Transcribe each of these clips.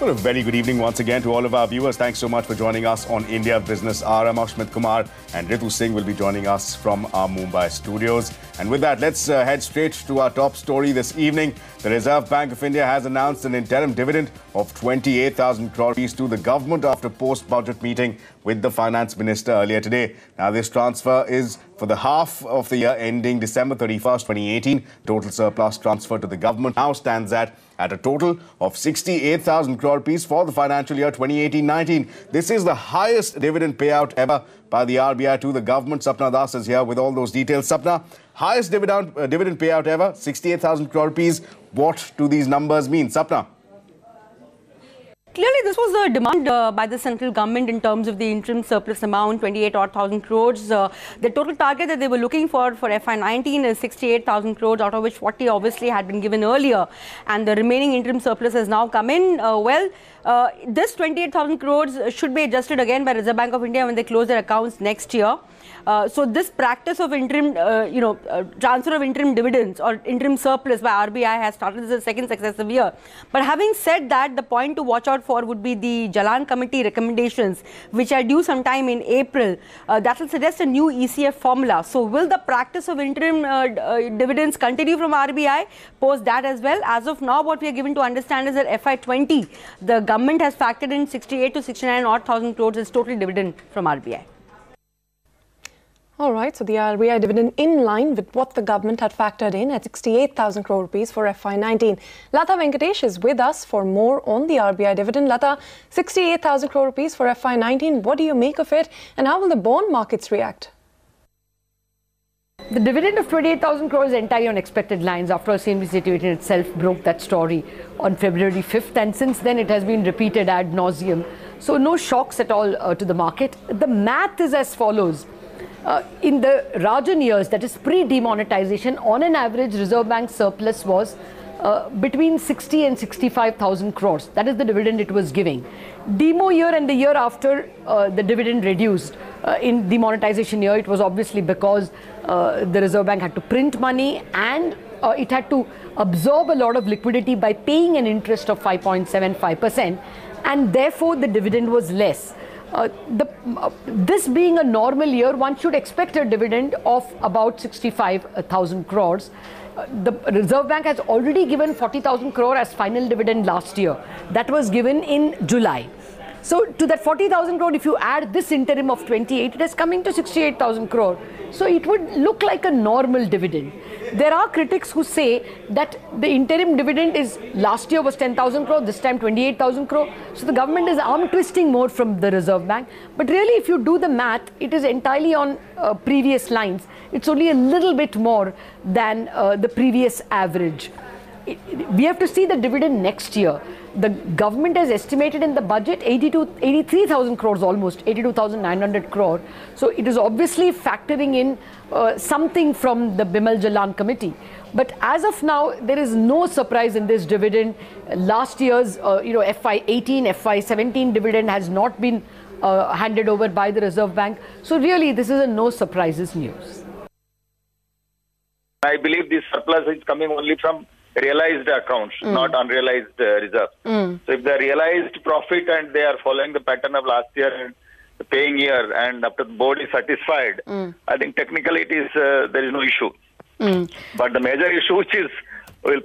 Well, a very good evening once again to all of our viewers. Thanks so much for joining us on India Business Hour. I'm Ashmit Kumar and Ritu Singh will be joining us from our Mumbai studios. And with that, let's head straight to our top story this evening. The Reserve Bank of India has announced an interim dividend of 28,000 crore rupees to the government after post-budget meeting with the finance minister earlier today. Now, this transfer is for the half of the year ending December 31st, 2018. Total surplus transfer to the government now stands at a total of 68,000 crore rupees for the financial year 2018-19. This is the highest dividend payout ever by the RBI to the government. Sapna Das is here with all those details. Sapna, highest dividend payout ever, 68,000 crore rupees. What do these numbers mean? Sapna. Clearly, this was a demand by the central government in terms of the interim surplus amount, 28,000 crores. The total target that they were looking for FY19 is 68,000 crores, out of which 40 obviously had been given earlier. And the remaining interim surplus has now come in. This 28,000 crores should be adjusted again by Reserve Bank of India when they close their accounts next year. So this practice of interim, transfer of interim dividends or interim surplus by RBI has started. This is the second successive year. But having said that, the point to watch out for would be the Jalan Committee recommendations, which are due sometime in April. That will suggest a new ECF formula. So will the practice of interim dividends continue from RBI post that as well? As of now, what we are given to understand is that FY20, the government has factored in 68 to 69 odd thousand crores as total dividend from RBI. All right, so the RBI dividend in line with what the government had factored in at 68,000 crore rupees for FY19. Lata Venkatesh is with us for more on the RBI dividend. Lata, 68,000 crore rupees for FY19. What do you make of it and how will the bond markets react? The dividend of 28,000 crores is entirely on expected lines after cnbc TV itself broke that story on February 5th, and since then it has been repeated ad nauseum. So no shocks at all to the market. The math is as follows. In the Rajan years, that is pre-demonetization, on an average, Reserve Bank surplus was between 60 and 65,000 crores. That is the dividend it was giving. Demo year and the year after, the dividend reduced. In demonetization year, it was obviously because the Reserve Bank had to print money and it had to absorb a lot of liquidity by paying an interest of 5.75%, and therefore the dividend was less. This being a normal year, one should expect a dividend of about 65,000 crores. The Reserve Bank has already given 40,000 crore as final dividend last year. That was given in July. So to that 40,000 crore, if you add this interim of 28, it is coming to 68,000 crore. So it would look like a normal dividend. There are critics who say that the interim dividend is last year was 10,000 crore, this time 28,000 crore. So the government is arm twisting more from the Reserve Bank. But really, if you do the math, it is entirely on previous lines. It's only a little bit more than the previous average. We have to see the dividend next year. The government has estimated in the budget 83,000 crores, almost 82,900 crore. So it is obviously factoring in something from the Bimal Jalan committee. But as of now, there is no surprise in this dividend. Last year's FY18, FY17 dividend has not been handed over by the Reserve Bank. So really, this is a no surprises news. I believe this surplus is coming only from realized accounts, not unrealized reserves. So if they realized profit and they are following the pattern of last year and the paying year, and after the board is satisfied, I think technically it is there is no issue. But the major issue which is we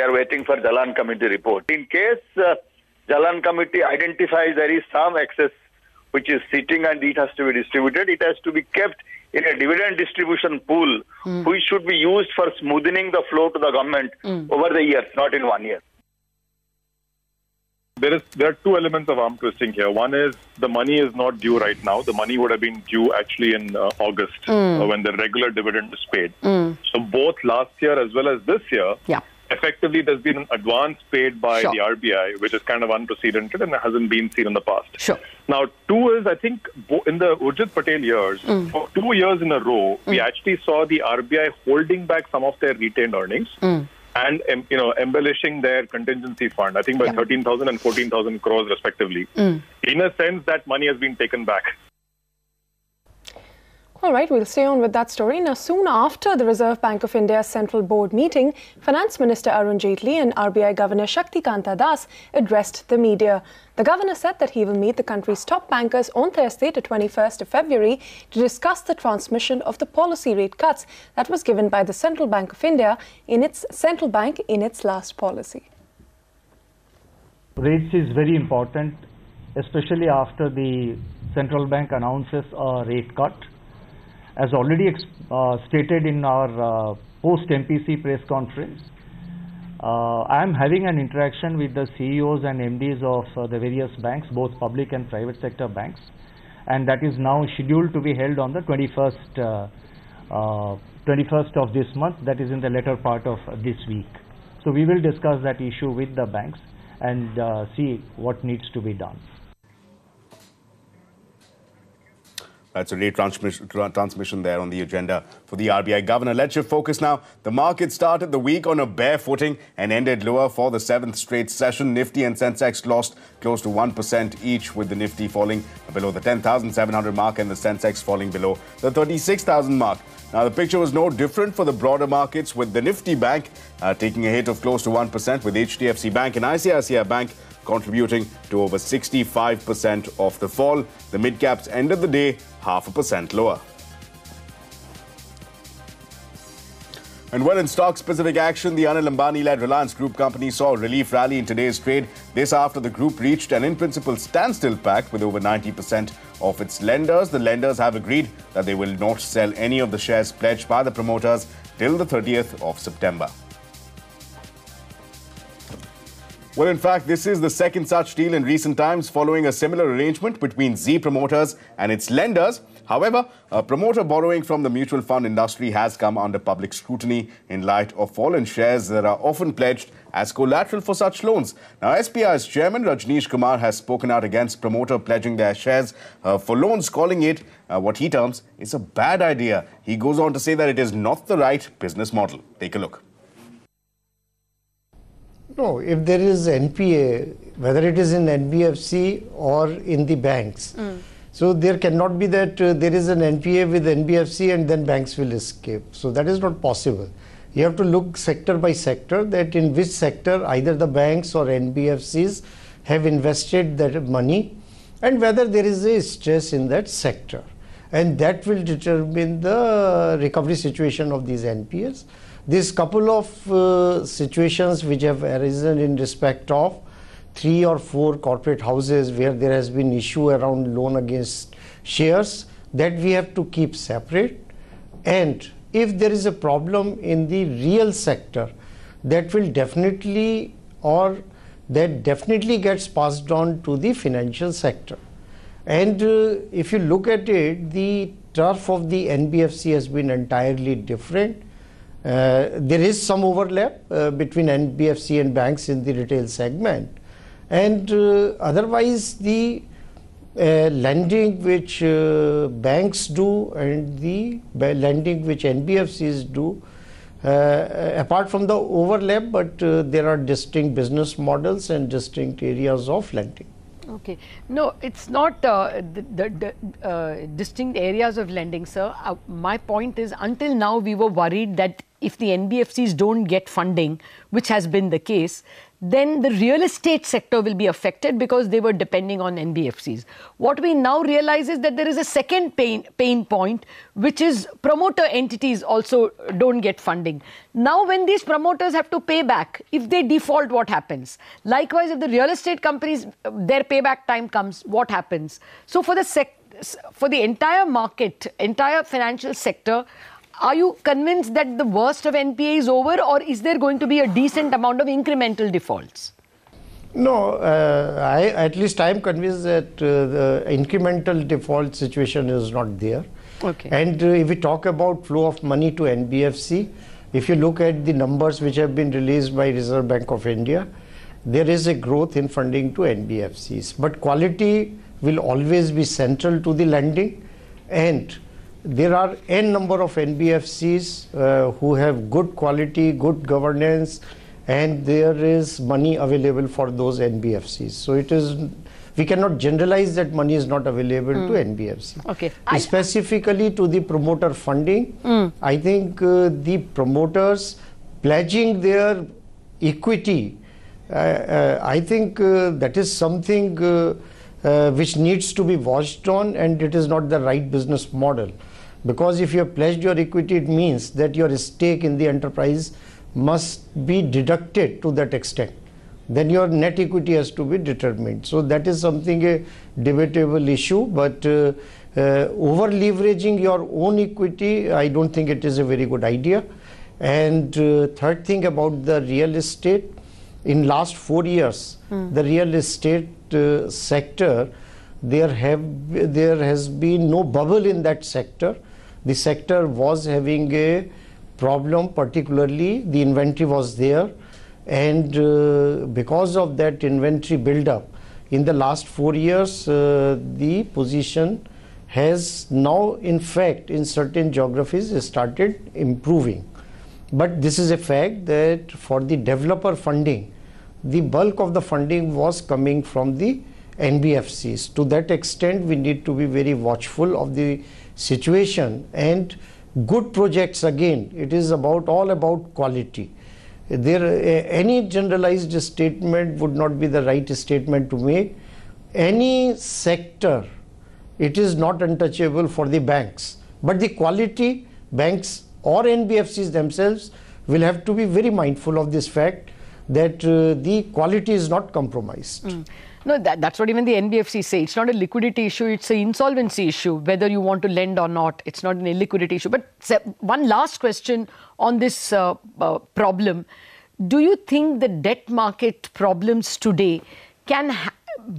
are waiting for Jalan Committee report. In case Jalan Committee identifies there is some excess which is sitting and it has to be distributed, it has to be kept in a dividend distribution pool, which should be used for smoothing the flow to the government over the years, not in 1 year. There are two elements of arm twisting here. One is the money is not due right now. The money would have been due actually in August when the regular dividend is paid. So both last year as well as this year, effectively there's been an advance paid by the RBI, which is kind of unprecedented and hasn't been seen in the past. Now, two is, I think, in the Urjit Patel years, for 2 years in a row, we actually saw the RBI holding back some of their retained earnings and embellishing their contingency fund, I think by 13,000 and 14,000 crores respectively. In a sense, that money has been taken back. All right, we'll stay on with that story. Now, soon after the Reserve Bank of India's Central Board meeting, Finance Minister Arun Jaitley and RBI Governor Shaktikanta Das addressed the media. The governor said that he will meet the country's top bankers on Thursday, the 21st of February, to discuss the transmission of the policy rate cuts that was given by the Central Bank of India in its last policy. Rates is very important, especially after the central bank announces a rate cut. As already stated in our post-MPC press conference, I am having an interaction with the CEOs and MDs of the various banks, both public and private sector banks, and that is now scheduled to be held on the 21st of this month, that is in the latter part of this week. So we will discuss that issue with the banks and see what needs to be done. That's a rate transmission there on the agenda for the RBI governor. Let's shift focus now. The market started the week on a bare footing and ended lower for the 7th straight session. Nifty and Sensex lost close to 1% each, with the Nifty falling below the 10,700 mark and the Sensex falling below the 36,000 mark. Now, the picture was no different for the broader markets, with the Nifty Bank taking a hit of close to 1%, with HDFC Bank and ICICI Bank contributing to over 65% of the fall. The mid-caps ended the day 0.5% lower. And well, in stock-specific action, the Anil Ambani-led Reliance Group company saw a relief rally in today's trade. This after the group reached an in-principle standstill pact with over 90% of its lenders. The lenders have agreed that they will not sell any of the shares pledged by the promoters till the 30th of September. Well, in fact, this is the second such deal in recent times, following a similar arrangement between Z promoters and its lenders. However, promoter borrowing from the mutual fund industry has come under public scrutiny in light of fallen shares that are often pledged as collateral for such loans. Now, SBI's chairman Rajneesh Kumar has spoken out against promoter pledging their shares for loans, calling it what he terms is a bad idea. He goes on to say that it is not the right business model. Take a look. No, if there is NPA, whether it is in NBFC or in the banks, so there cannot be that there is an NPA with NBFC and then banks will escape. So that is not possible. You have to look sector by sector, that in which sector either the banks or NBFCs have invested that money and whether there is a stress in that sector. And that will determine the recovery situation of these NPAs. These couple of situations which have arisen in respect of 3 or 4 corporate houses where there has been issue around loan against shares, that we have to keep separate. And if there is a problem in the real sector, that will definitely gets passed on to the financial sector. And if you look at it, the turf of the NBFC has been entirely different. There is some overlap between NBFC and banks in the retail segment, and otherwise the lending which banks do and the lending which NBFCs do, apart from the overlap, but there are distinct business models and distinct areas of lending. Okay. No, it's not distinct areas of lending, sir. My point is, until now we were worried that if the NBFCs don't get funding, which has been the case, then the real estate sector will be affected because they were depending on NBFCs. What we now realize is that there is a second pain point, which is promoter entities also don't get funding. Now, when these promoters have to pay back, if they default, what happens? Likewise, if the real estate companies, their payback time comes, what happens? So for the entire market, entire financial sector, are you convinced that the worst of NPA is over, or is there going to be a decent amount of incremental defaults? No, at least I am convinced that the incremental default situation is not there. Okay. And if we talk about flow of money to NBFC, if you look at the numbers which have been released by Reserve Bank of India, there is a growth in funding to NBFCs. But quality will always be central to the lending, and there are n number of NBFCs who have good quality, good governance, and there is money available for those NBFCs. So it is We cannot generalize that money is not available to NBFC. Okay. Specifically to the promoter funding, I think the promoters pledging their equity, I think that is something which needs to be watched on, and it is not the right business model. Because if you have pledged your equity, it means that your stake in the enterprise must be deducted to that extent. Then your net equity has to be determined. So that is something a debatable issue, but over leveraging your own equity, I don't think it is a very good idea. And third thing about the real estate, in last 4 years, the real estate sector, there has been no bubble in that sector. The sector was having a problem, particularly the inventory was there, and because of that inventory build-up in the last 4 years, the position has now, in fact, in certain geographies started improving. But this is a fact that for the developer funding, the bulk of the funding was coming from the NBFCs. To that extent, we need to be very watchful of the situation, and good projects, again, it is all about quality. Any generalized statement would not be the right statement to make. Any sector, it is not untouchable for the banks, but the quality, banks or NBFCs themselves will have to be very mindful of this fact that the quality is not compromised. No, that's what even the NBFC say. It's not a liquidity issue, it's an insolvency issue, whether you want to lend or not. It's not an illiquidity issue. But one last question on this problem. Do you think the debt market problems today can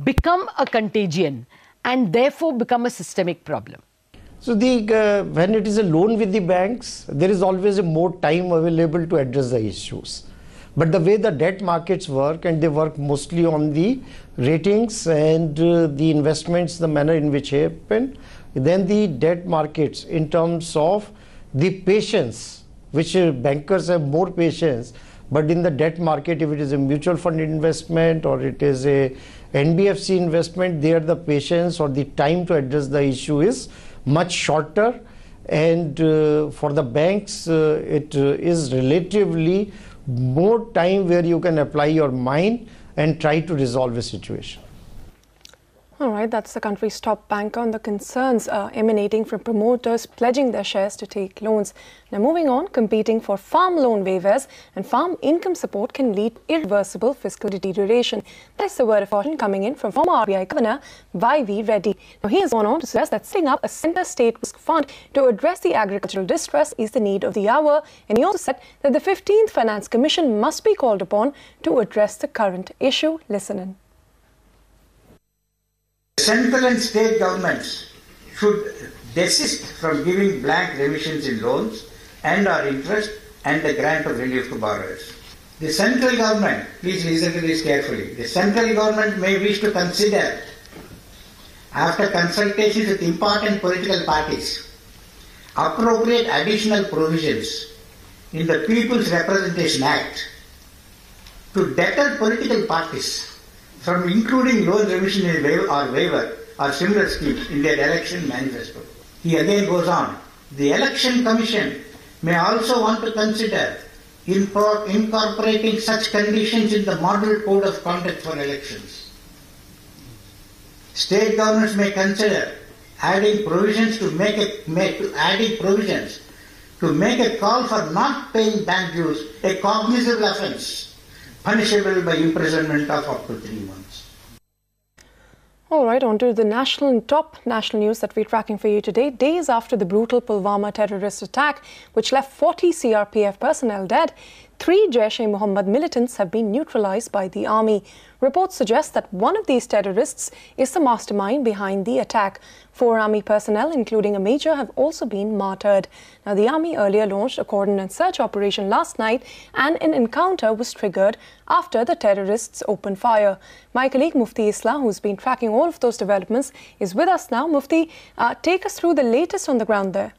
become a contagion and therefore become a systemic problem? So when it is a loan with the banks, there is always more time available to address the issues. But the way the debt markets work, and they work mostly on the ratings and the investments, the manner in which happen, then the debt markets in terms of the patience, which bankers have more patience, but in the debt market, if it is a mutual fund investment or it is a NBFC investment, there the patience or the time to address the issue is much shorter, and for the banks, it is relatively more time where you can apply your mind and try to resolve a situation. All right, that's the country's top banker on the concerns emanating from promoters pledging their shares to take loans. Now moving on, competing for farm loan waivers and farm income support can lead to irreversible fiscal deterioration. That's the word of caution coming in from former RBI Governor Y.V. Reddy. Now he has gone on to suggest that setting up a centre-state risk fund to address the agricultural distress is the need of the hour, and he also said that the 15th Finance Commission must be called upon to address the current issue. Listen in. Central and state governments should desist from giving blank remissions in loans and or interest and the grant of relief to borrowers. The central government, please listen to this carefully, the central government may wish to consider, after consultations with important political parties, appropriate additional provisions in the People's Representation Act to deter political parties from including loan remission in waiver or similar schemes in their election manifesto. He again goes on, the Election Commission may also want to consider incorporating such conditions in the Model Code of Conduct for elections. State governments may consider adding provisions to make a call for not paying bank dues a cognizable offence, punishable by imprisonment of up to 3 months. All right, on to the top national news that we're tracking for you today. Days after the brutal Pulwama terrorist attack, which left 40 CRPF personnel dead, 3 Jaish-e-Mohammed militants have been neutralized by the army. Reports suggest that one of these terrorists is the mastermind behind the attack. 4 army personnel, including a major, have also been martyred. Now, the army earlier launched a cordon and search operation last night, and an encounter was triggered after the terrorists opened fire. My colleague Mufti Isla, who's been tracking all of those developments, is with us now. Mufti, take us through the latest on the ground there.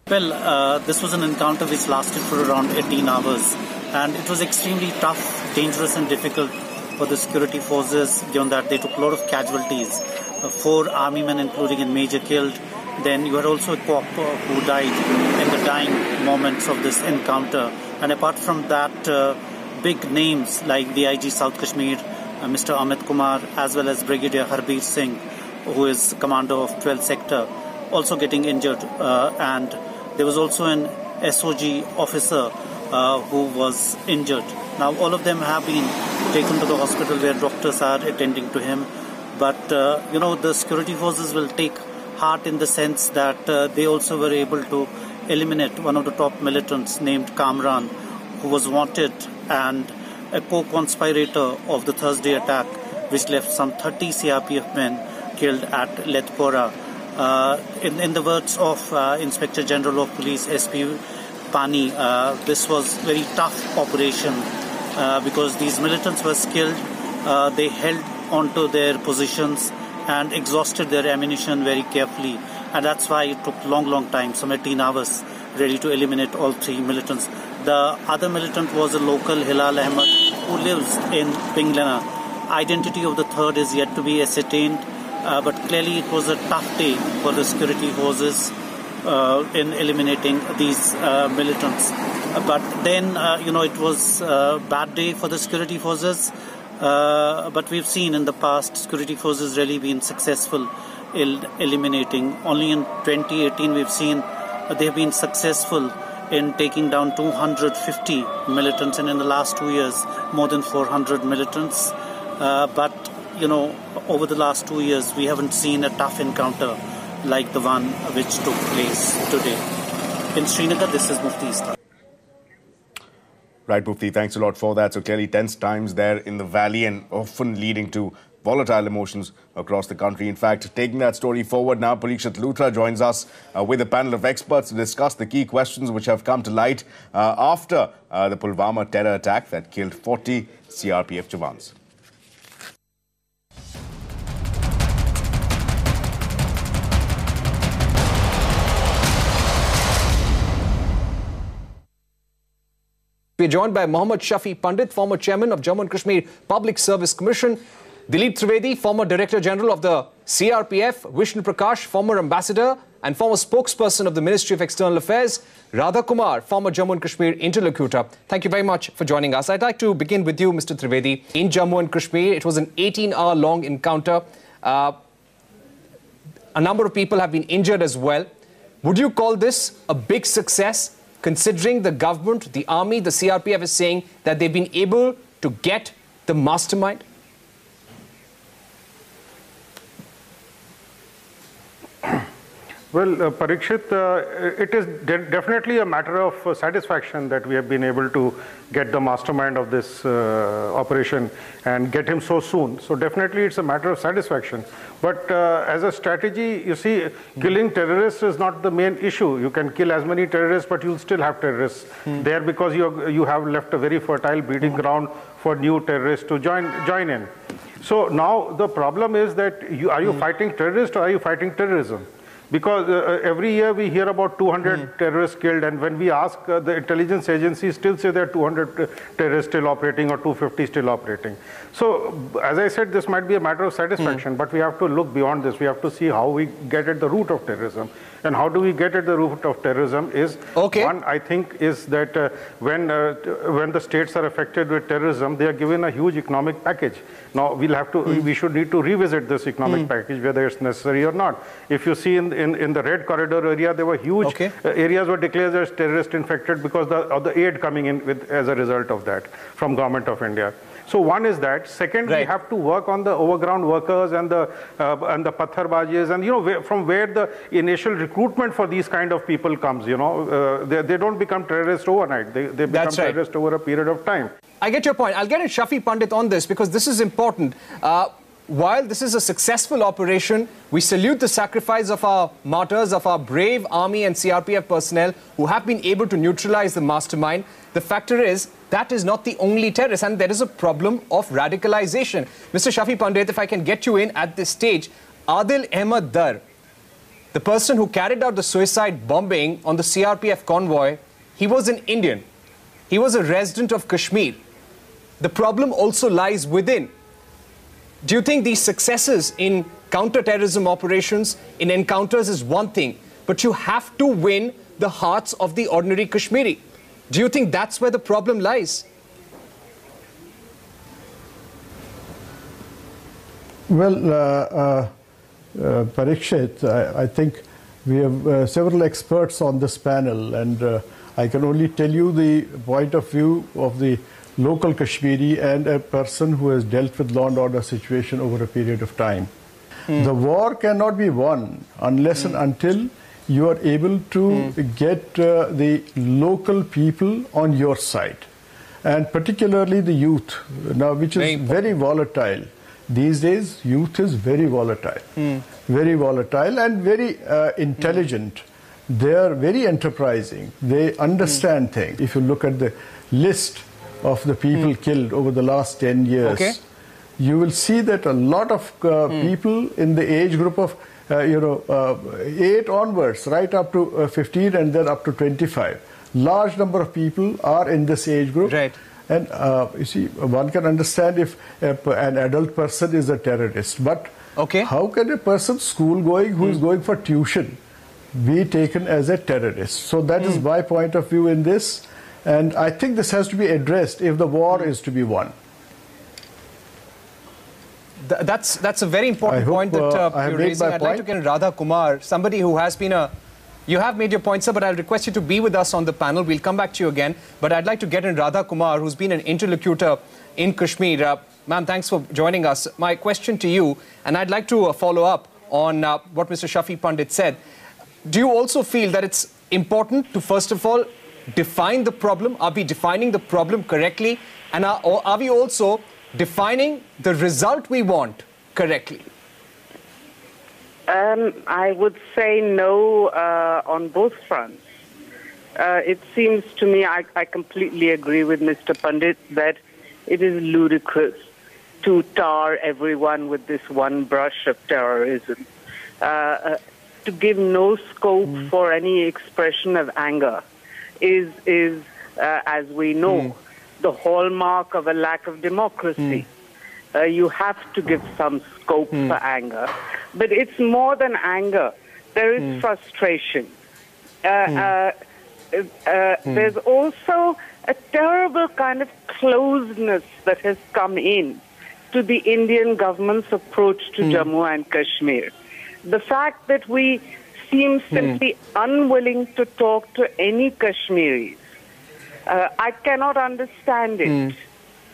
Well, this was an encounter which lasted for around 18 hours, and it was extremely tough, dangerous and difficult for the security forces, given that they took a lot of casualties. 4 army men, including a major, killed. Then you had also a cop who died in the dying moments of this encounter. And apart from that, big names like the IG South Kashmir, Mr. Amit Kumar, as well as Brigadier Harbir Singh, who is commander of 12th sector, also getting injured. And there was also an SOG officer who was injured. Now all of them have been taken to the hospital where doctors are attending to him. But, the security forces will take heart in the sense that they also were able to eliminate one of the top militants named Kamran, who was wanted and a co-conspirator of the Thursday attack, which left some 30 CRPF men killed at Letpora. In the words of Inspector General of Police SP Pani, this was very tough operation because these militants were skilled. They held onto their positions and exhausted their ammunition very carefully, and that's why it took long time, some 18 hours, ready to eliminate all 3 militants. The other militant was a local, Hilal Ahmed, who lives in Pinglana. Identity of the third is yet to be ascertained, but clearly it was a tough day for the security forces in eliminating these militants. But then, it was a bad day for the security forces. But we've seen in the past, security forces really been successful in eliminating. Only in 2018, we've seen they have been successful in taking down 250 militants, and in the last 2 years, more than 400 militants. But, over the last 2 years, we haven't seen a tough encounter like the one which took place today. In Srinagar, this is Mufti Islam. Right, Mufti, thanks a lot for that. So clearly tense times there in the valley and often leading to volatile emotions across the country. In fact, taking that story forward now, Parikshit Luthra joins us with a panel of experts to discuss the key questions which have come to light after the Pulwama terror attack that killed 40 CRPF Jawans. We are joined by Mohammad Shafi Pandit, former chairman of Jammu and Kashmir Public Service Commission, Dilip Trivedi, former Director General of the CRPF, Vishnu Prakash, former ambassador and former spokesperson of the Ministry of External Affairs, Radha Kumar, former Jammu and Kashmir interlocutor. Thank you very much for joining us. I'd like to begin with you, Mr. Trivedi. In Jammu and Kashmir, it was an 18-hour-long encounter. A number of people have been injured as well. Would you call this a big success, considering the government, the army, the CRPF is saying that they've been able to get the mastermind? Well, Parikshit, it is definitely a matter of satisfaction that we have been able to get the mastermind of this operation and get him so soon. So definitely it's a matter of satisfaction. But as a strategy, you see, killing terrorists is not the main issue. You can kill as many terrorists, but you'll still have terrorists there because you have left a very fertile breeding ground for new terrorists to join in. So now the problem is that are you fighting terrorists or are you fighting terrorism? Because every year we hear about 200 terrorists killed, and when we ask, the intelligence agencies still say there are 200 terrorists still operating or 250 still operating. So, as I said, this might be a matter of satisfaction, but we have to look beyond this. We have to see how we get at the root of terrorism. And how do we get at the root of terrorism is, one, I think, is that when the states are affected with terrorism, they are given a huge economic package. Now, we should need to revisit this economic package, whether it's necessary or not. If you see in the Red Corridor area, there were huge areas were declared as terrorist infected because of the aid coming in as a result of that from Government of India. So one is that. Second, we have to work on the overground workers and the pattharbajis, and from where the initial recruitment for these kind of people comes. They don't become terrorists overnight. They become terrorists over a period of time. I get your point. I'll get a Shafi Pandit on this because this is important. While this is a successful operation, we salute the sacrifice of our martyrs, of our brave army and CRPF personnel who have been able to neutralize the mastermind. The factor is that is not the only terrorist, and there is a problem of radicalization. Mr. Shafi Pandit, if I can get you in at this stage, Adil Ahmed Dar, the person who carried out the suicide bombing on the CRPF convoy, he was an Indian. He was a resident of Kashmir. the problem also lies within. Do you think these successes in counter-terrorism operations, in encounters is one thing, but you have to win the hearts of the ordinary Kashmiri? Do you think that's where the problem lies? Well, Parikshit, I think we have several experts on this panel, and I can only tell you the point of view of the local Kashmiri and a person who has dealt with law and order situation over a period of time. The war cannot be won unless and until you are able to get the local people on your side, and particularly the youth, now, which is very volatile. These days, youth is very volatile, and very intelligent. They are very enterprising. They understand things. If you look at the list of the people killed over the last 10 years, you will see that a lot of people in the age group of 8 onwards, right up to 15 and then up to 25. Large number of people are in this age group. Right. And you see, one can understand if an adult person is a terrorist, but how can a person school going who is going for tuition be taken as a terrorist? So that is my point of view in this, and I think this has to be addressed if the war is to be won. That's a very important point that you're raising. I'd like to get Radha Kumar, somebody who has been a... You have made your point, sir, but I'll request you to be with us on the panel. We'll come back to you again. But I'd like to get in Radha Kumar, who's been an interlocutor in Kashmir. Ma'am, thanks for joining us. My question to you, and I'd like to follow up on what Mr. Shafi Pandit said. Do you also feel that it's important to, first of all, define the problem? Are we defining the problem correctly? And are we also defining the result we want correctly? I would say no on both fronts. It seems to me, I completely agree with Mr. Pandit that it is ludicrous to tar everyone with this one brush of terrorism, to give no scope for any expression of anger is as we know, the hallmark of a lack of democracy. You have to give some scope for anger. But it's more than anger. There is frustration. There's also a terrible kind of closeness that has come in to the Indian government's approach to Jammu and Kashmir. The fact that we seem simply unwilling to talk to any Kashmiris, I cannot understand it.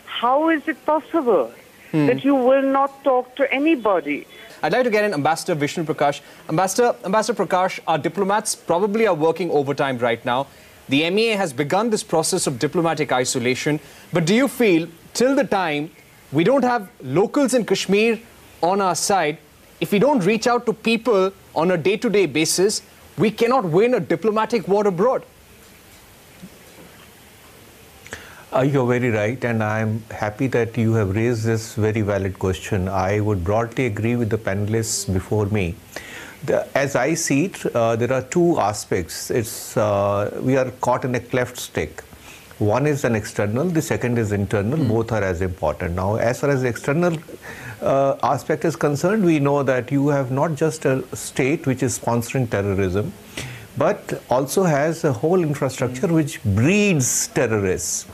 How is it possible that you will not talk to anybody? I'd like to get in Ambassador Vishnu Prakash. Ambassador Prakash, our diplomats probably are working overtime right now. The MEA has begun this process of diplomatic isolation. But do you feel, till the time we don't have locals in Kashmir on our side, if we don't reach out to people on a day-to-day basis, we cannot win a diplomatic war abroad? You're very right, and I'm happy that you have raised this very valid question. I would broadly agree with the panelists before me. As I see it, there are two aspects. We are caught in a cleft stick. One is an external, the second is internal. Both are as important. Now, as far as the external aspect is concerned, we know that you have not just a state which is sponsoring terrorism, but also has a whole infrastructure which breeds terrorists.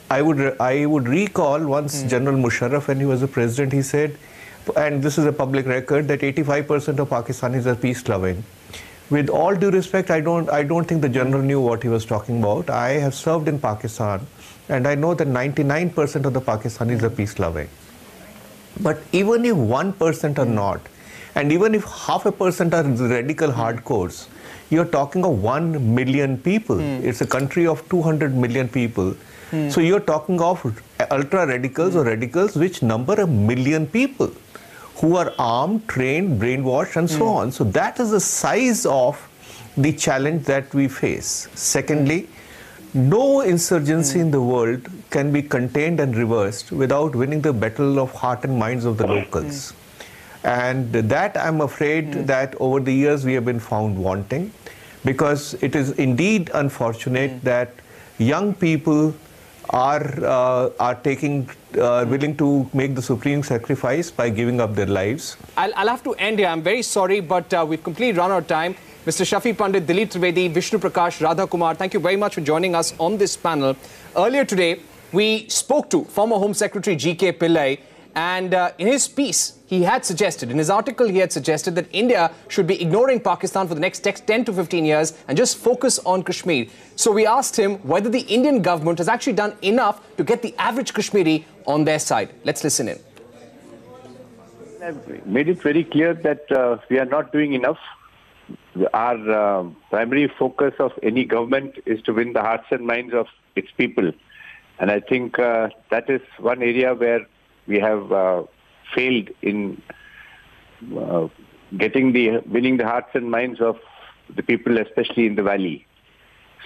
I would recall once General Musharraf, when he was the president, he said, and this is a public record, that 85% of Pakistanis are peace-loving. With all due respect, I don't think the general knew what he was talking about. I have served in Pakistan, and I know that 99% of the Pakistanis are peace-loving. But even if 1% are not, and even if 0.5% are radical hardcores, you're talking of 1 million people. It's a country of 200 million people. So you're talking of ultra-radicals or radicals which number 1 million people who are armed, trained, brainwashed, and so on. So that is the size of the challenge that we face. Secondly, no insurgency in the world can be contained and reversed without winning the battle of heart and minds of the locals. And that, I'm afraid, that over the years we have been found wanting, because it is indeed unfortunate that young people are taking willing to make the supreme sacrifice by giving up their lives. I'll have to end here. I'm very sorry, but we've completely run out of time. Mr. Shafi Pandit, Dilip Trivedi, Vishnu Prakash, Radha Kumar, thank you very much for joining us on this panel. Earlier today, we spoke to former Home Secretary G.K. Pillai, and in his piece, he had suggested, in his article, he had suggested that India should be ignoring Pakistan for the next 10 to 15 years and just focus on Kashmir. So we asked him whether the Indian government has actually done enough to get the average Kashmiri on their side. Let's listen in. I've made it very clear that we are not doing enough. Our primary focus of any government is to win the hearts and minds of its people. And I think that is one area where we have failed in winning the hearts and minds of the people, especially in the valley.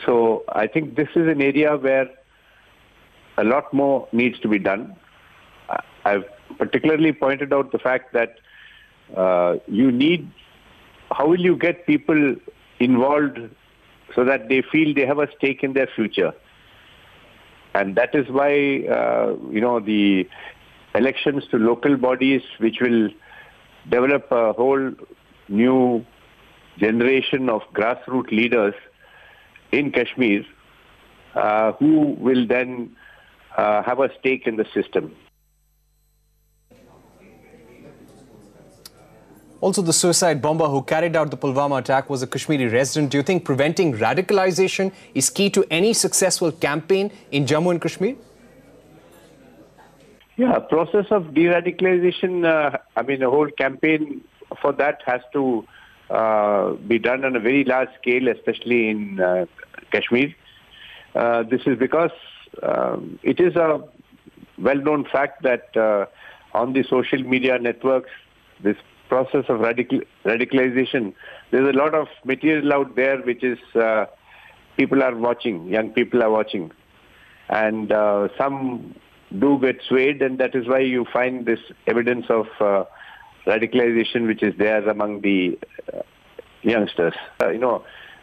So I think this is an area where a lot more needs to be done. I've particularly pointed out the fact that how will you get people involved so that they feel they have a stake in their future? And that is why, the elections to local bodies, which will develop a whole new generation of grassroots leaders in Kashmir, who will then have a stake in the system. Also, the suicide bomber who carried out the Pulwama attack was a Kashmiri resident. Do you think preventing radicalization is key to any successful campaign in Jammu and Kashmir? Yeah, process of de-radicalization, a whole campaign for that has to be done on a very large scale, especially in Kashmir. This is because it is a well-known fact that on the social media networks, this process of radicalization, there's a lot of material out there which is people are watching, young people are watching. And some do get swayed, and that is why you find this evidence of radicalization which is there among the youngsters.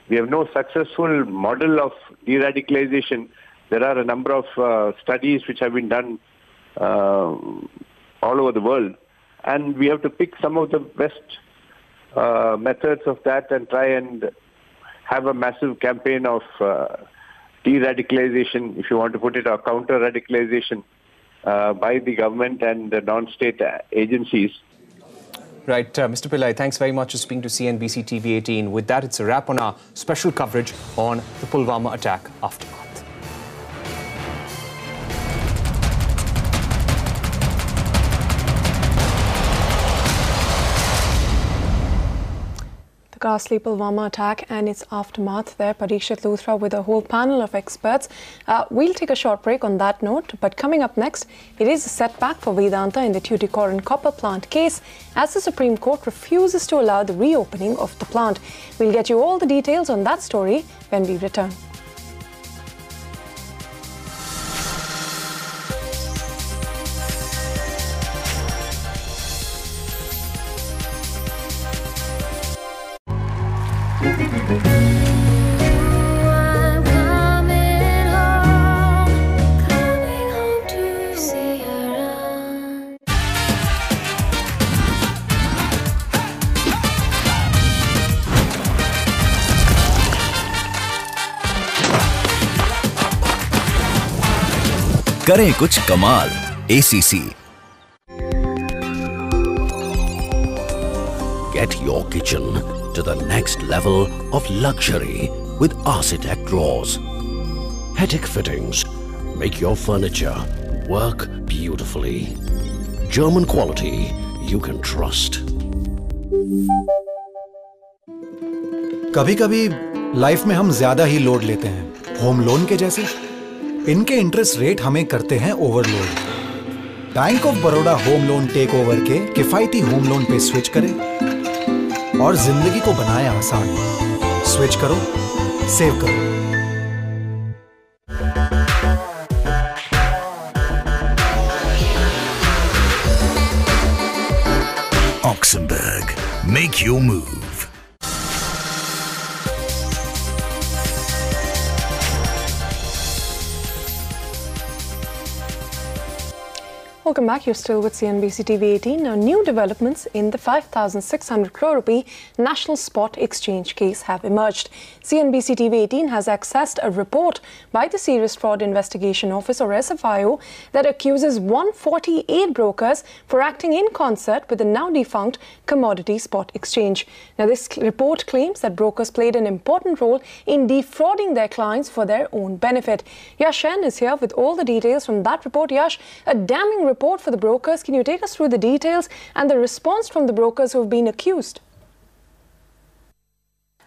We have no successful model of de-radicalization. There are a number of studies which have been done all over the world, and we have to pick some of the best methods of that and try and have a massive campaign of de-radicalization, if you want to put it, or counter-radicalization by the government and the non-state agencies. Right, Mr. Pillai, thanks very much for speaking to CNBC TV 18. With that, it's a wrap on our special coverage on the Pulwama attack aftermath. Ghastly Pulwama attack and its aftermath there. Parikshit Luthra with a whole panel of experts. We'll take a short break on that note, but coming up next, it is a setback for Vedanta in the Tuticorin copper plant case as the Supreme Court refuses to allow the reopening of the plant. We'll get you all the details on that story when we return. करें कुछ कमाल ACC. Get your kitchen to the next level of luxury with Architect drawers. Hetic fittings make your furniture work beautifully. German quality you can trust. कभी-कभी life में हम ज्यादा ही load लेते हैं, home loan के जैसे। इनके इंटरेस्ट रेट हमें करते हैं overload. Bank of Baroda home loan take over के किफायती होम लोन पे स्विच करें और जिंदगी को बनाएं आसान। स्विच करो, सेव करो। Oxenberg, make your move. Welcome back. You're still with CNBC TV 18. Now, new developments in the 5,600 crore rupee National Spot Exchange case have emerged. CNBC TV 18 has accessed a report by the Serious Fraud Investigation Office, or SFIO, that accuses 148 brokers for acting in concert with the now defunct Commodity Spot Exchange. Now, this report claims that brokers played an important role in defrauding their clients for their own benefit. Yash Sen is here with all the details from that report. Yash, a damning report for the brokers. Can you take us through the details and the response from the brokers who have been accused?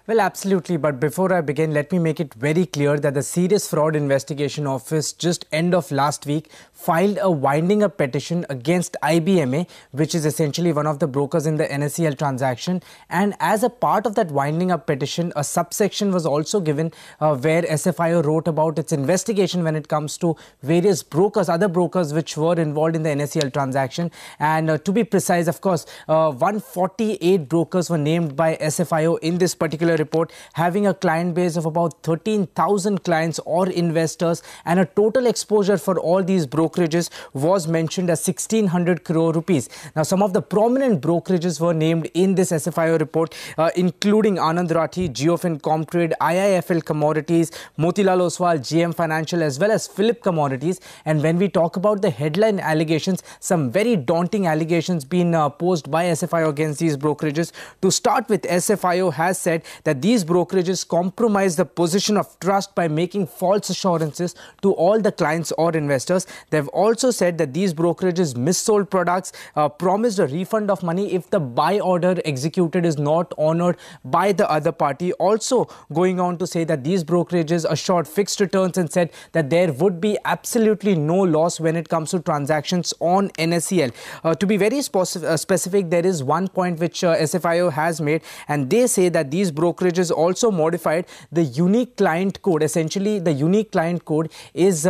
Well, absolutely. But before I begin, let me make it very clear that the Serious Fraud Investigation Office just end of last week filed a winding up petition against IBMA, which is essentially one of the brokers in the NSEL transaction. And as a part of that winding up petition, a subsection was also given where SFIO wrote about its investigation when it comes to various brokers, other brokers which were involved in the NSEL transaction. And to be precise, of course, 148 brokers were named by SFIO in this particular report, having a client base of about 13,000 clients or investors, and a total exposure for all these brokerages was mentioned as 1,600 crore rupees. Now, some of the prominent brokerages were named in this SFIO report, including Anand Rathi, Geofin Comtrade, IIFL Commodities, Motilal Oswal, GM Financial, as well as Phillip Commodities. And when we talk about the headline allegations, some very daunting allegations being posed by SFIO against these brokerages. To start with, SFIO has said that these brokerages compromise the position of trust by making false assurances to all the clients or investors. They've also said that these brokerages missold products, promised a refund of money if the buy order executed is not honored by the other party. Also going on to say that these brokerages assured fixed returns and said that there would be absolutely no loss when it comes to transactions on NSEL. To be very specific, there is one point which SFIO has made, and they say that these brokerages also modified the unique client code. Essentially, the unique client code is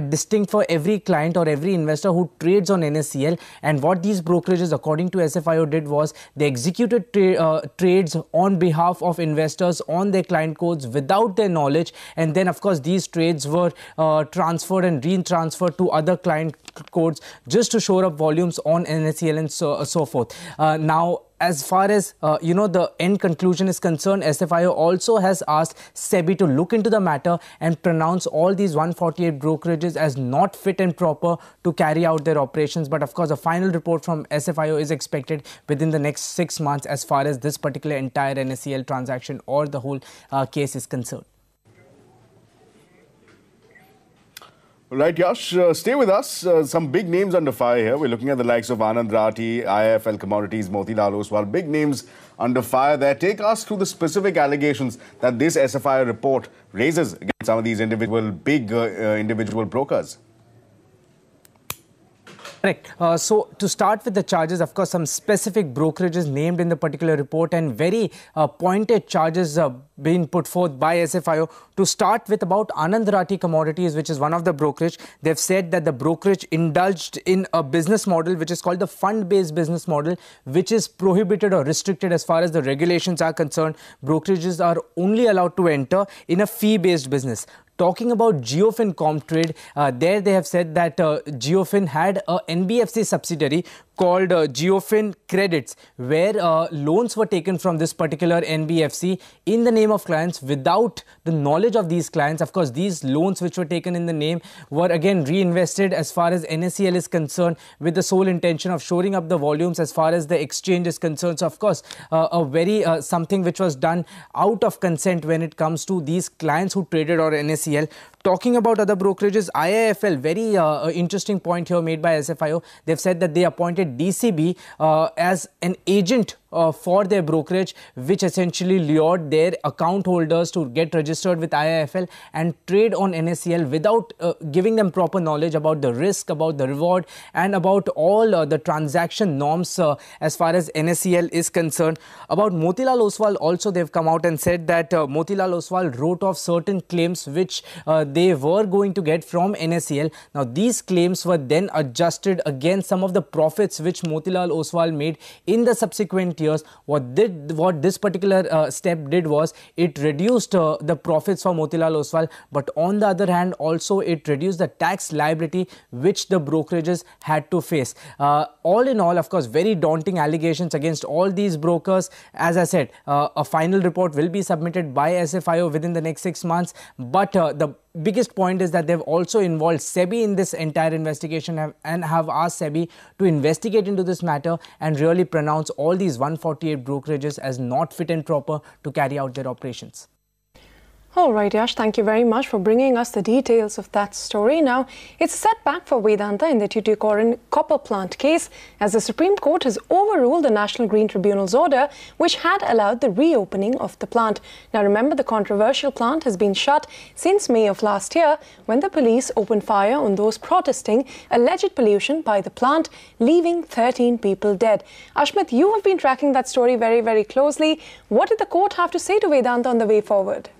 distinct for every client or every investor who trades on NSEL. And what these brokerages, according to SFIO, did was they executed trades on behalf of investors on their client codes without their knowledge. And then, of course, these trades were transferred and re-transferred to other client codes just to shore up volumes on NSEL and so forth. Now, as far as, the end conclusion is concerned, SFIO also has asked SEBI to look into the matter and pronounce all these 148 brokerages as not fit and proper to carry out their operations. But of course, a final report from SFIO is expected within the next 6 months as far as this particular entire NSEL transaction or the whole case is concerned. Right, Yash, stay with us. Some big names under fire here. We're looking at the likes of Anand Rathi, IIFL Commodities, Motilal Oswal. Big names under fire there. Take us through the specific allegations that this SFIO report raises against some of these individual brokers. Correct. So to start with the charges, of course, some specific brokerages named in the particular report and very pointed charges being put forth by SFIO. To start with about Anand Rathi Commodities, which is one of the brokerage, they've said that the brokerage indulged in a business model which is called the fund-based business model, which is prohibited or restricted as far as the regulations are concerned. Brokerages are only allowed to enter in a fee-based business. Talking about Geofin Comtrade, there they have said that Geofin had a NBFC subsidiary called Geofin Credits, where loans were taken from this particular NBFC in the name of clients without the knowledge of these clients. Of course, these loans which were taken in the name were again reinvested as far as NSEL is concerned with the sole intention of shoring up the volumes as far as the exchange is concerned. So, of course, something which was done out of consent when it comes to these clients who traded on NSEL. Talking about other brokerages, IIFL, very interesting point here made by SFIO. They've said that they appointed DCB as an agent for their brokerage, which essentially lured their account holders to get registered with IIFL and trade on NSEL without giving them proper knowledge about the risk, about the reward, and about all the transaction norms as far as NSEL is concerned. About Motilal Oswal also, they've come out and said that Motilal Oswal wrote off certain claims which they were going to get from NSEL. Now, these claims were then adjusted against some of the profits profits which Motilal Oswal made in the subsequent years. What this particular step did was it reduced the profits for Motilal Oswal, but on the other hand also it reduced the tax liability which the brokerages had to face. All in all, of course, very daunting allegations against all these brokers. As I said, a final report will be submitted by SFIO within the next 6 months, but the biggest point is that they've also involved SEBI in this entire investigation and have asked SEBI to investigate into this matter and really pronounce all these 148 brokerages as not fit and proper to carry out their operations. All right, Yash, thank you very much for bringing us the details of that story. Now, it's a setback for Vedanta in the Tuticorin copper plant case as the Supreme Court has overruled the National Green Tribunal's order which had allowed the reopening of the plant. Now, remember, the controversial plant has been shut since May of last year when the police opened fire on those protesting alleged pollution by the plant, leaving 13 people dead. Ashmit, you have been tracking that story very, very closely. What did the court have to say to Vedanta on the way forward?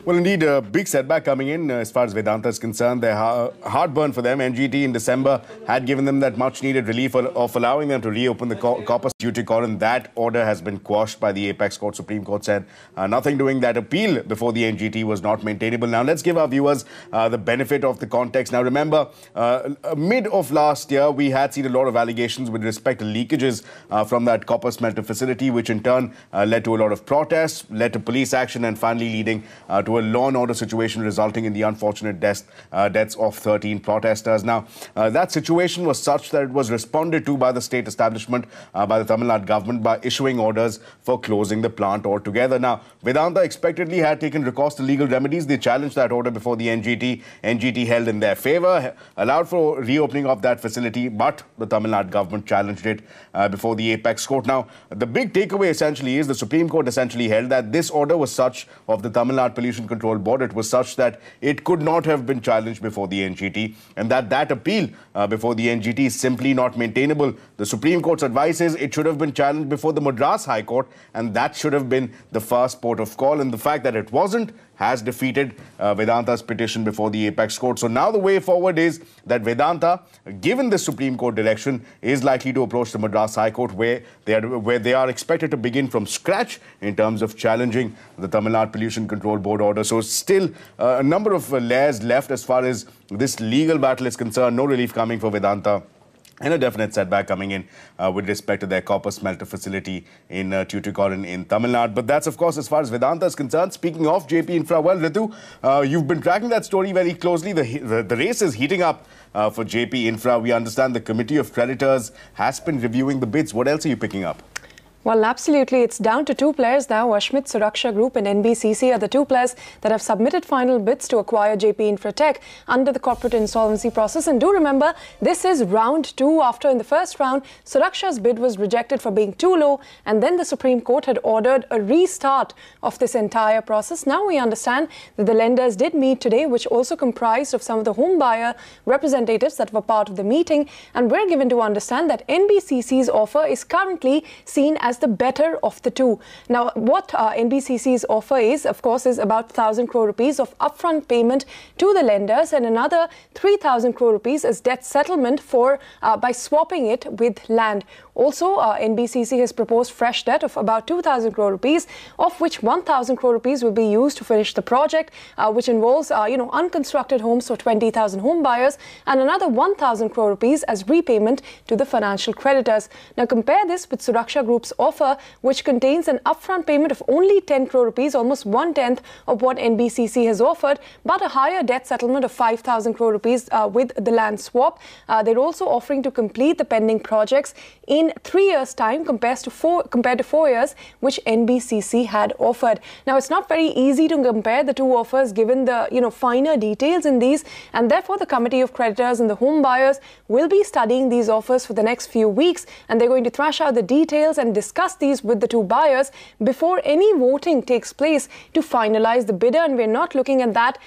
Well, indeed, a big setback coming in as far as Vedanta is concerned. They're heartburn for them. NGT in December had given them that much-needed relief of allowing them to reopen the copper Tuticorin. That order has been quashed by the Apex Court. Supreme Court said nothing doing. That appeal before the NGT was not maintainable. Now, let's give our viewers the benefit of the context. Now, remember, mid of last year, we had seen a lot of allegations with respect to leakages from that copper smelter facility, which in turn led to a lot of protests, led to police action, and finally leading to a law and order situation resulting in the unfortunate deaths of 13 protesters. Now, that situation was such that it was responded to by the state establishment, by the Tamil Nadu government, by issuing orders for closing the plant altogether. Now, Vedanta expectedly had taken recourse to legal remedies. They challenged that order before the NGT. NGT held in their favor, allowed for reopening of that facility, but the Tamil Nadu government challenged it before the Apex Court. Now, the big takeaway essentially is the Supreme Court essentially held that this order was such of the Tamil Nadu Pollution Control Board, it was such that it could not have been challenged before the NGT, and that appeal before the NGT is simply not maintainable. The Supreme Court's advice is it should have been challenged before the Madras High Court, and that should have been the first port of call, and the fact that it wasn't has defeated Vedanta's petition before the Apex Court. So now the way forward is that Vedanta, given the Supreme Court direction, is likely to approach the Madras High Court where they are expected to begin from scratch in terms of challenging the Tamil Nadu Pollution Control Board order. So still a number of layers left as far as this legal battle is concerned. No relief coming for Vedanta, and a definite setback coming in with respect to their copper smelter facility in Tuticorin in Tamil Nadu. But that's, of course, as far as Vedanta is concerned. Speaking of JP Infra, well, Ritu, you've been tracking that story very closely. The race is heating up for JP Infra. We understand the Committee of Creditors has been reviewing the bids. What else are you picking up? Well, absolutely. It's down to two players now. Ashmit, Suraksha Group and NBCC are the two players that have submitted final bids to acquire JP Infratech under the corporate insolvency process. And do remember, this is round two. After in the first round, Suraksha's bid was rejected for being too low. And then the Supreme Court had ordered a restart of this entire process. Now we understand that the lenders did meet today, which also comprised of some of the home buyer representatives that were part of the meeting. And we're given to understand that NBCC's offer is currently seen as the better of the two. Now, what NBCC's offer is, of course, is about 1,000 crore rupees of upfront payment to the lenders and another 3,000 crore rupees as debt settlement for by swapping it with land. Also, NBCC has proposed fresh debt of about 2,000 crore rupees, of which 1,000 crore rupees will be used to finish the project, which involves, unconstructed homes for 20,000 home buyers, and another 1,000 crore rupees as repayment to the financial creditors. Now, compare this with Suraksha Group's offer, which contains an upfront payment of only 10 crore rupees, almost 1/10 of what NBCC has offered, but a higher debt settlement of 5,000 crore rupees with the land swap. They're also offering to complete the pending projects in 3 years' time compared to 4 years, which NBCC had offered. Now, it's not very easy to compare the two offers given the finer details in these, and therefore the Committee of Creditors and the home buyers will be studying these offers for the next few weeks, and they're going to thrash out the details and discuss discuss these with the two buyers before any voting takes place to finalize the bidder, and we're not looking at that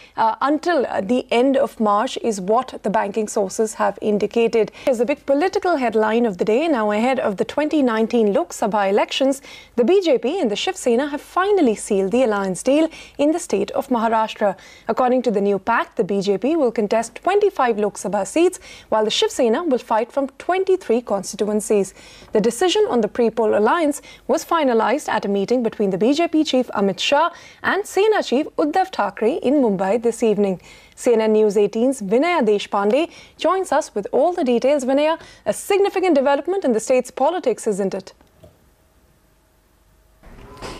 until the end of March is what the banking sources have indicated. Here's a big political headline of the day. Now, ahead of the 2019 Lok Sabha elections, the BJP and the Shiv Sena have finally sealed the alliance deal in the state of Maharashtra. According to the new pact, the BJP will contest 25 Lok Sabha seats, while the Shiv Sena will fight from 23 constituencies. The decision on the pre-poll alliance was finalized at a meeting between the BJP chief Amit Shah and Sena chief Uddhav Thackeray in Mumbai this evening. CNN News 18's Vinaya Deshpande joins us with all the details. Vinaya, a significant development in the state's politics, isn't it?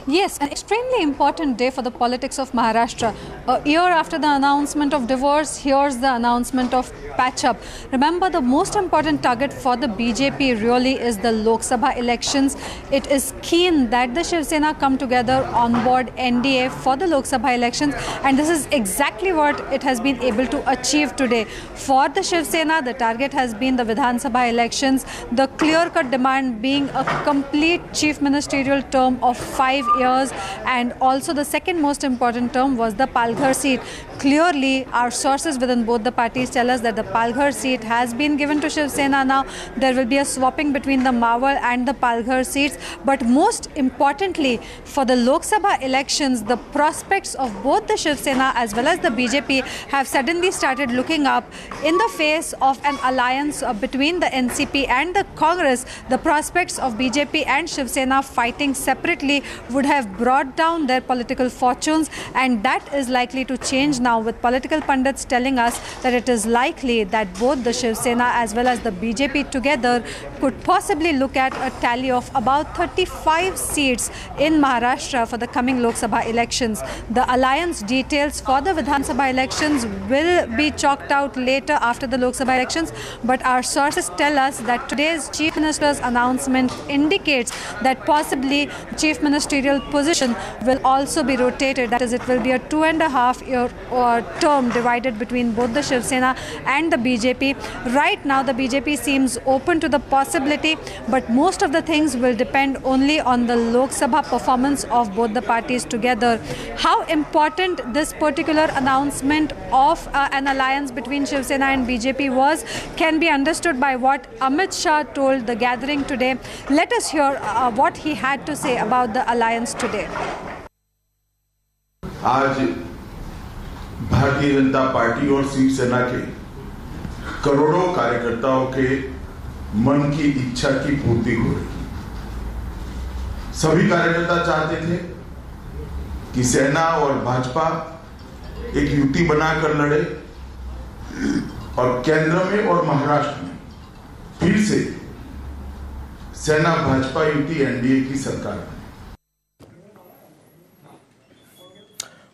Yes, an extremely important day for the politics of Maharashtra. A year after the announcement of divorce, here's the announcement of patch-up. Remember, the most important target for the BJP really is the Lok Sabha elections. It is keen that the Shiv Sena come together on board NDA for the Lok Sabha elections, and this is exactly what it has been able to achieve today. For the Shiv Sena, the target has been the Vidhan Sabha elections, the clear-cut demand being a complete chief ministerial term of 5 years, and also the second most important term was the Palghar seat. Clearly, our sources within both the parties tell us that the Palghar seat has been given to Shiv Sena now. There will be a swapping between the Mawar and the Palghar seats. But most importantly, for the Lok Sabha elections, the prospects of both the Shiv Sena as well as the BJP have suddenly started looking up. In the face of an alliance between the NCP and the Congress, the prospects of BJP and Shiv Sena fighting separately would have brought down their political fortunes, and that is likely to change now, with political pundits telling us that it is likely that both the Shiv Sena as well as the BJP together could possibly look at a tally of about 35 seats in Maharashtra for the coming Lok Sabha elections. The alliance details for the Vidhan Sabha elections will be chalked out later after the Lok Sabha elections, but our sources tell us that today's Chief Minister's announcement indicates that possibly Chief Ministerial position will also be rotated. That is, it will be a 2.5-year term divided between both the Shiv Sena and the BJP. Right now, the BJP seems open to the possibility, but most of the things will depend only on the Lok Sabha performance of both the parties together. How important this particular announcement of an alliance between Shiv Sena and BJP was can be understood by what Amit Shah told the gathering today. Let us hear what he had to say about the alliance today. आज Bharatiya Janata party और शिवसेना के करोड़ों कार्यकर्ताओं के मन की इच्छा की पूर्ति हो रही। सभी कार्यकर्ता चाहते थे कि सेना और भाजपा एक युति बनाकर लड़े और केंद्र में और महाराष्ट्र में फिर से सेना भाजपा युति एनडीए की सरकार है।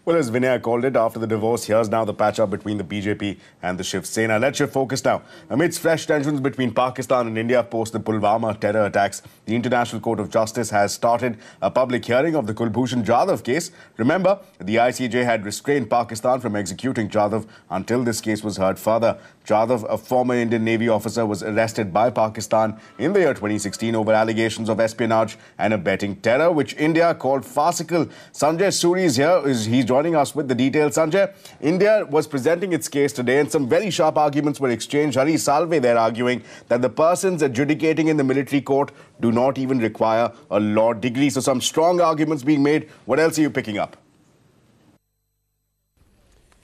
Well, as Vinaya called it, after the divorce, here's now the patch-up between the BJP and the Shiv Sena. Let's shift focus now. Amidst fresh tensions between Pakistan and India post the Pulwama terror attacks, the International Court of Justice has started a public hearing of the Kulbhushan Jadhav case. Remember, the ICJ had restrained Pakistan from executing Jadhav until this case was heard further. Jadhav, a former Indian Navy officer, was arrested by Pakistan in the year 2016 over allegations of espionage and abetting terror, which India called farcical. Sanjay Suri is here. He's joining us with the details. Sanjay, India was presenting its case today and some very sharp arguments were exchanged. Hari Salve there arguing that the persons adjudicating in the military court do not even require a law degree. So some strong arguments being made. What else are you picking up?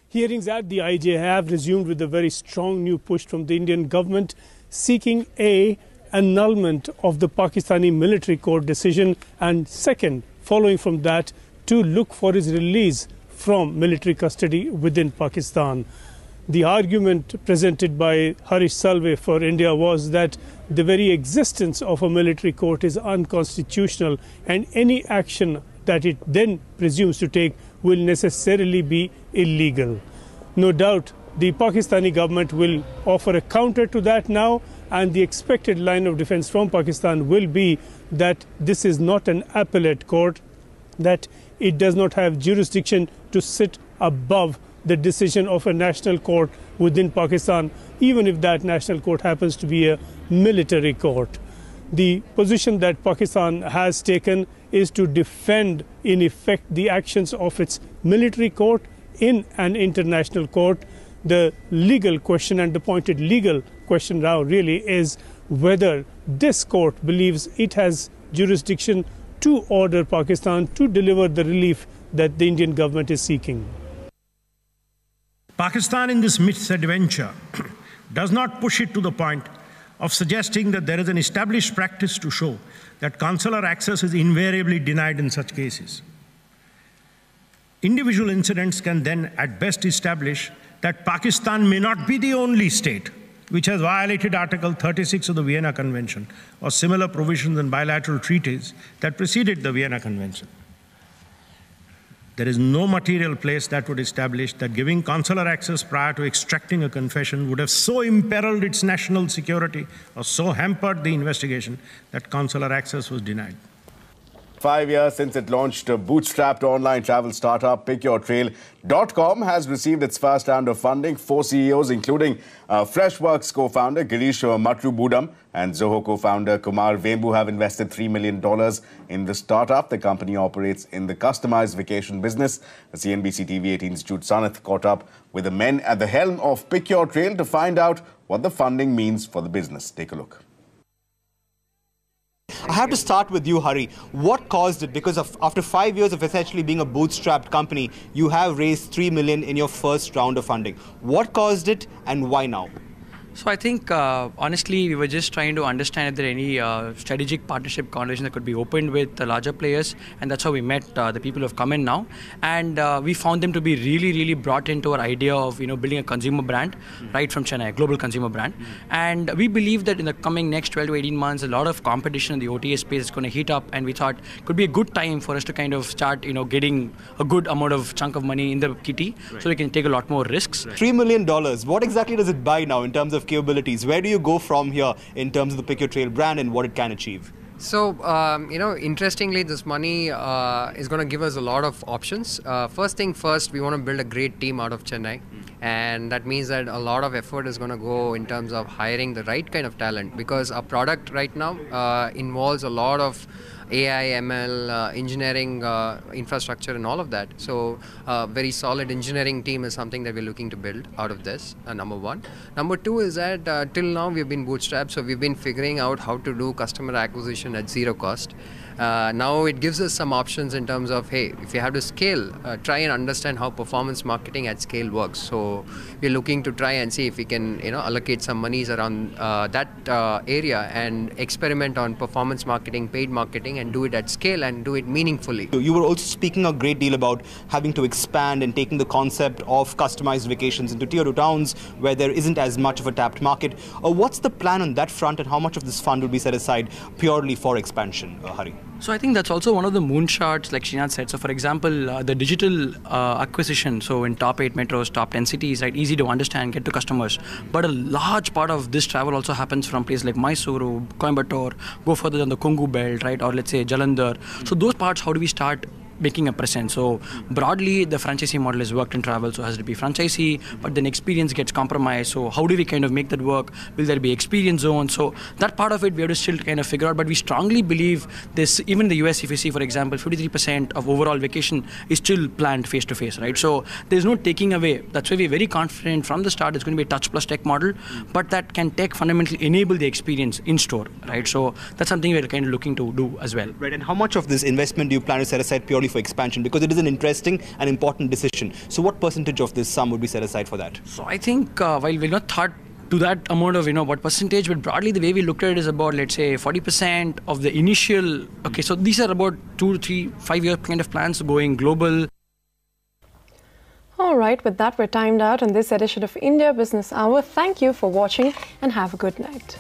Hearings at the IJ have resumed with a very strong new push from the Indian government seeking A, annulment of the Pakistani military court decision, and second, following from that, to look for his release from military custody within Pakistan. The argument presented by Harish Salve for India was that the very existence of a military court is unconstitutional and any action that it then presumes to take will necessarily be illegal. No doubt the Pakistani government will offer a counter to that now, and the expected line of defense from Pakistan will be that this is not an appellate court, that it does not have jurisdiction to sit above the decision of a national court within Pakistan, even if that national court happens to be a military court. the position that Pakistan has taken is to defend, in effect, the actions of its military court in an international court. The legal question and the pointed legal question now really is whether this court believes it has jurisdiction to order Pakistan to deliver the relief that the Indian government is seeking. Pakistan in this misadventure does not push it to the point of suggesting that there is an established practice to show that consular access is invariably denied in such cases. Individual incidents can then at best establish that Pakistan may not be the only state which has violated Article 36 of the Vienna Convention or similar provisions in bilateral treaties that preceded the Vienna Convention. There is no material place that would establish that giving consular access prior to extracting a confession would have so imperiled its national security or so hampered the investigation that consular access was denied. 5 years since it launched, a bootstrapped online travel startup PickYourTrail.com has received its first round of funding. 4 CEOs, including Freshworks co-founder Girish Matrubudam and Zoho co-founder Kumar Vembu, have invested $3 million in the startup. The company operates in the customized vacation business. The CNBC TV 18's Jude Sanath caught up with the men at the helm of Pick Your Trail to find out what the funding means for the business. Take a look. I have to start with you, Hari. What caused it? Because after 5 years of essentially being a bootstrapped company, you have raised $3 million in your first round of funding. What caused it and why now? So I think, honestly, we were just trying to understand if there are any strategic partnership conversations that could be opened with the larger players, and that's how we met the people who have come in now. And we found them to be really, really brought into our idea of building a consumer brand right from Chennai, a global consumer brand. And we believe that in the coming next 12 to 18 months, a lot of competition in the OTA space is going to heat up, and we thought it could be a good time for us to kind of start, getting a good amount of chunk of money in the kitty, so we can take a lot more risks. $3 million. What exactly does it buy now in terms of capabilities? Where do you go from here in terms of the Pick Your Trail brand and what it can achieve? So, interestingly, this money is going to give us a lot of options. First thing first, we want to build a great team out of Chennai. And that means that a lot of effort is going to go in terms of hiring the right kind of talent, because our product right now involves a lot of AI, ML, engineering infrastructure and all of that. So very solid engineering team is something that we're looking to build out of this, number one. Number two is that till now we've been bootstrapped, so we've been figuring out how to do customer acquisition at zero cost. Now it gives us some options in terms of, hey, if you have to scale, try and understand how performance marketing at scale works. So we're looking to try and see if we can, allocate some monies around that area and experiment on performance marketing, paid marketing, and do it at scale and do it meaningfully. You were also speaking a great deal about having to expand and taking the concept of customized vacations into tier 2 towns where there isn't as much of a tapped market. What's the plan on that front, and how much of this fund will be set aside purely for expansion, Hari? So I think that's also one of the moonshots, like Srinath said. So for example, the digital acquisition, so in top 8 metros, top 10 cities, right, easy to understand, get to customers. But a large part of this travel also happens from places like Mysuru, Coimbatore, go further than the Kongu belt, right, or let's say Jalandhar. So those parts, how do we start making a presence? So broadly, the franchisee model has worked in travel, so it has to be franchisee, but then experience gets compromised. So how do we kind of make that work? Will there be experience zones? So that part of it we have to still kind of figure out, but we strongly believe this. Even in the US, if you see, for example, 53% of overall vacation is still planned face-to-face, right? So there's no taking away. That's why we're very confident from the start it's going to be a touch plus tech model, but that can tech fundamentally enable the experience in store, right? So that's something we're kind of looking to do as well. Right, and how much of this investment do you plan to set aside purely for expansion, because it is an interesting and important decision? So what percentage of this sum would be set aside for that? So I think while we're not thought to that amount of what percentage, but broadly the way we looked at it is about, let's say, 40% of the initial. Okay, so these are about 2, 3, 5 year kind of plans going global. All right, with that we're timed out on this edition of India Business Hour. Thank you for watching and have a good night.